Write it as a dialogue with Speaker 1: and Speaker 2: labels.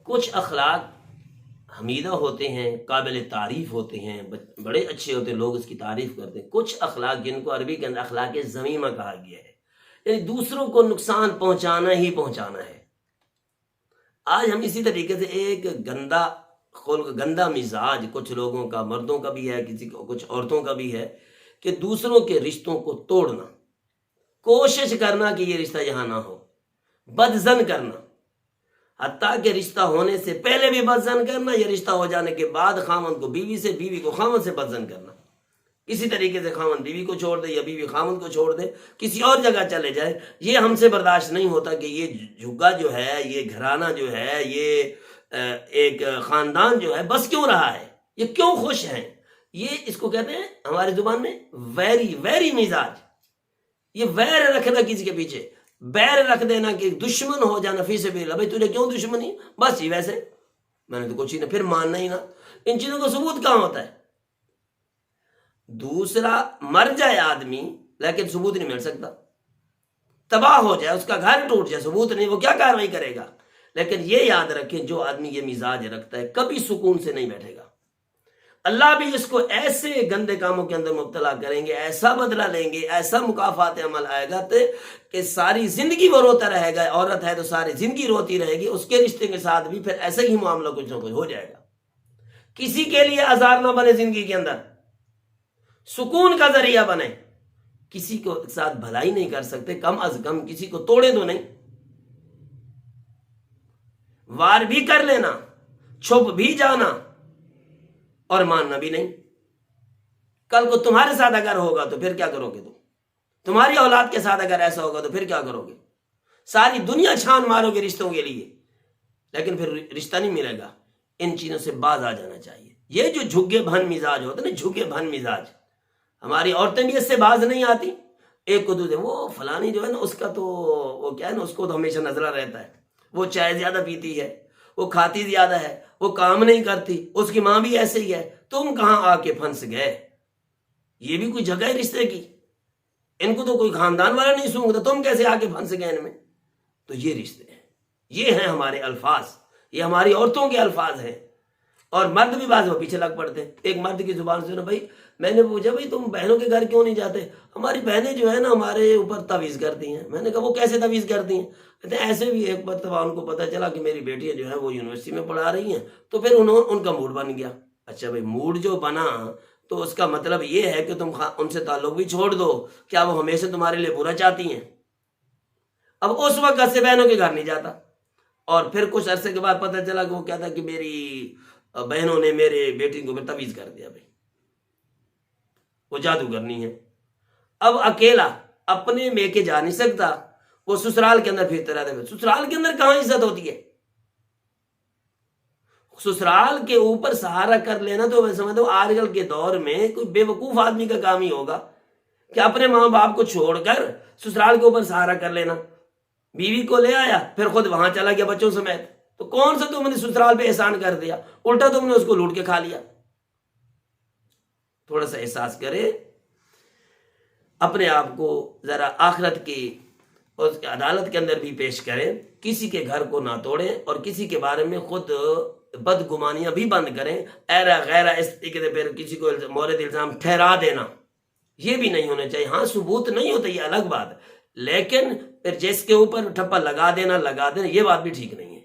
Speaker 1: کچھ اخلاق حمیدہ ہوتے ہیں، قابل تعریف ہوتے ہیں، بڑے اچھے ہوتے ہیں، لوگ اس کی تعریف کرتے ہیں۔ کچھ اخلاق جن کو عربی کے اندر اخلاق ذمیمہ کہا گیا ہے، یعنی دوسروں کو نقصان پہنچانا ہی پہنچانا ہے۔ آج ہم اسی طریقے سے ایک گندا خلق، گندا مزاج کچھ لوگوں کا، مردوں کا بھی ہے، کچھ عورتوں کا بھی ہے، کہ دوسروں کے رشتوں کو توڑنا، کوشش کرنا کہ یہ رشتہ یہاں نہ ہو، بدظن کرنا، حتیٰ کہ رشتہ ہونے سے پہلے بھی بدظن کرنا، یا رشتہ ہو جانے کے بعد خامند کو بیوی سے، بیوی کو خامند سے بدظن کرنا۔ اسی طریقے سے خامند بیوی کو چھوڑ دے یا بیوی خامند کو چھوڑ دے، کسی اور جگہ چلے جائے، یہ ہم سے برداشت نہیں ہوتا کہ یہ جھگا جو ہے، یہ گھرانہ جو ہے، یہ ایک خاندان جو ہے بس کیوں رہا ہے، یہ کیوں خوش ہیں۔ یہ اس کو کہتے ہیں ہماری زبان میں ویری مزاج، یہ ویر رکھنا کسی کے پیچھے، بیر رکھ دینا کہ دشمن ہو جانا فی سبیل اللہ، بھائی تجھے کیوں دشمنی، بس ہی ویسے میں نے تو کچھ ہی نہ، پھر ماننا ہی نہ۔ ان چیزوں کا ثبوت کہاں ہوتا ہے؟ دوسرا مر جائے آدمی لیکن ثبوت نہیں مل سکتا، تباہ ہو جائے، اس کا گھر ٹوٹ جائے، ثبوت نہیں، وہ کیا کاروائی کرے گا؟ لیکن یہ یاد رکھیں جو آدمی یہ مزاج رکھتا ہے کبھی سکون سے نہیں بیٹھے گا۔ اللہ بھی اس کو ایسے گندے کاموں کے اندر مبتلا کریں گے، ایسا بدلہ لیں گے، ایسا مکافات عمل آئے گا کہ ساری زندگی وہ روتا رہے گا۔ عورت ہے تو ساری زندگی روتی رہے گی، اس کے رشتے کے ساتھ بھی پھر ایسا ہی معاملہ کچھ نہ کچھ ہو جائے گا۔ کسی کے لیے آزار نہ بنے زندگی کے اندر، سکون کا ذریعہ بنے۔ کسی کو ساتھ بھلائی نہیں کر سکتے، کم از کم کسی کو توڑے تو نہیں، وار بھی کر لینا، چھپ بھی جانا اور ماننا بھی نہیں۔ کل کو تمہارے ساتھ اگر ہوگا تو پھر کیا کرو گے؟ تمہاری اولاد کے ساتھ اگر ایسا ہوگا تو پھر کیا کرو گے؟ ساری دنیا چھان مارو گے رشتوں کے لیے، لیکن پھر رشتہ نہیں ملے گا۔ ان چیزوں سے باز آ جانا چاہیے۔ یہ جو جھگے بھن مزاج ہوتا ہے نا، جھگے بھن مزاج، ہماری عورتیں بھی اس سے باز نہیں آتی۔ ایک کو تو وہ فلانی جو ہے نا، اس کا تو وہ کیا ہے نا، اس کو تو ہمیشہ نظرہ رہتا ہے، وہ چائے زیادہ پیتی ہے، وہ کھاتی زیادہ ہے، وہ کام نہیں کرتی، اس کی ماں بھی ایسے ہی ہے، تم کہاں آ کے پھنس گئے؟ یہ بھی کوئی جگہ ہے رشتے کی؟ ان کو تو کوئی خاندان والا نہیں سونگتا، تم کیسے آ کے پھنس گئے ان میں؟ تو یہ رشتے ہیں، یہ ہیں ہمارے الفاظ، یہ ہماری عورتوں کے الفاظ ہیں۔ اور مرد بھی بعض وہ پیچھے لگ پڑتے ہیں۔ ایک مرد کی زبان سے نا، بھائی میں نے پوچھا بھائی تم بہنوں کے گھر کیوں نہیں جاتے؟ ہماری بہنیں جو ہے نا ہمارے اوپر تعویذ کرتی ہیں۔ میں نے کہا وہ کیسے تعویذ کرتی ہیں؟ کہتے ہیں ایسے بھی ایک مرتبہ ان کو پتہ چلا کہ میری بیٹیاں جو ہیں وہ یونیورسٹی میں پڑھا رہی ہیں، تو پھر ان کا موڈ بن گیا۔ اچھا بھائی، موڈ جو بنا تو اس کا مطلب یہ ہے کہ تم ان سے تعلق بھی چھوڑ دو، کیا وہ ہمیشہ تمہارے لیے برا چاہتی ہیں؟ اب اس وقت سے بہنوں کے گھر نہیں جاتا، اور پھر کچھ عرصے کے بعد پتہ چلا کہ وہ کہتا کہ میری بہنوں نے میرے بیٹی کو تعویذ کر دیا، بھائی وہ جادوگرنی ہے۔ اب اکیلا اپنے میں کے جا نہیں سکتا، وہ سسرال کے اندر پھرتا رہتا ہے۔ سسرال کے اندر کہاں عزت ہوتی ہے؟ سسرال کے اوپر سہارا کر لینا تو میں سمجھتا ہوں آج کل کے دور میں کوئی بے وقوف آدمی کا کام ہی ہوگا کہ اپنے ماں باپ کو چھوڑ کر سسرال کے اوپر سہارا کر لینا۔ بیوی کو لے آیا، پھر خود وہاں چلا گیا بچوں سمیت، تو کون سا تم نے سسرال پہ احسان کر دیا؟ الٹا تم نے اس کو لوٹ کے کھا لیا۔ تھوڑا سا احساس کرے، اپنے آپ کو ذرا آخرت کی اس عدالت کے اندر بھی پیش کریں، کسی کے گھر کو نہ توڑیں، اور کسی کے بارے میں خود بدگمانیاں بھی بند کریں۔ ایرا غیرہ اس طریقے سے پھر کسی کو مورد الزام ٹھہرا دینا، یہ بھی نہیں ہونا چاہیے۔ ہاں ثبوت نہیں ہوتا، یہ الگ بات، لیکن پھر جس کے اوپر ٹھپا لگا دینا یہ بات بھی ٹھیک نہیں ہے۔